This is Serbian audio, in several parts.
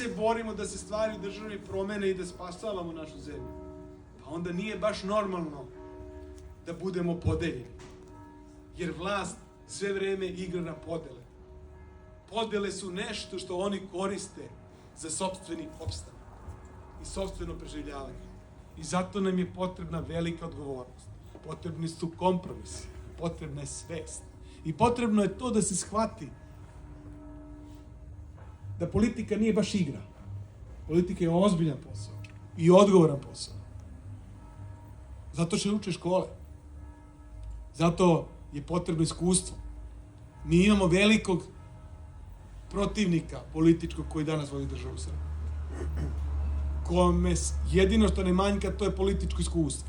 se borimo da se stvari u državi promene i da spasavamo našu zemlju, pa onda nije baš normalno da budemo podeljeni. Jer vlast sve vreme igra na podele. Podele su nešto što oni koriste za sopstveni opstanak i sopstveno preživljavanje. I zato nam je potrebna velika odgovornost. Potrebni su kompromisi, potrebna je svest. I potrebno je to da se shvati da politika nije baš igra. Politika je ozbiljan posao i odgovoran posao. Zato što uče škole. Zato je potrebno iskustvo. Mi imamo velikog protivnika političkog koji danas vodi državu Srbiju. Kome jedino što ne manjka, to je političko iskustvo.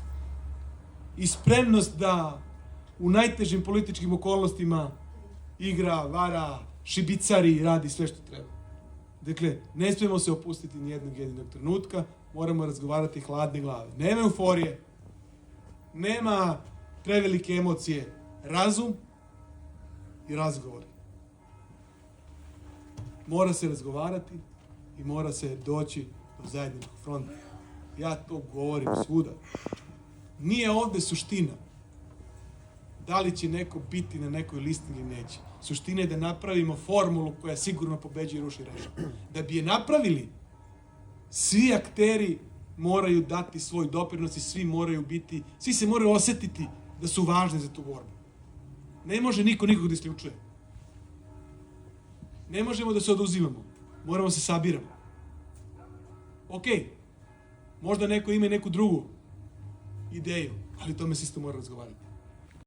I spremnost da u najtežim političkim okolnostima igra, vara, šibicari i radi sve što treba. Dakle, ne smijemo se opustiti ni jednog jedinog trenutka, moramo razgovarati hladne glave. Nema euforije, nema prevelike emocije, razum i razgovor. Mora se razgovarati i mora se doći do zajedničkog fronta. Ja to govorim svuda. Nije ovde suština da li će neko biti na nekoj listi ili neće. Suština je da napravimo formulu koja sigurno pobeđuje i ruši režim. Da bi je napravili, svi akteri moraju dati svoj doprinos i svi se moraju osetiti da su važni za tu borbu. Ne može niko nikog da isključuje. Ne možemo da se oduzimamo. Moramo se sabiramo. Okej, možda neko ima neku drugu ideju, ali o tome se isto mora razgovarati.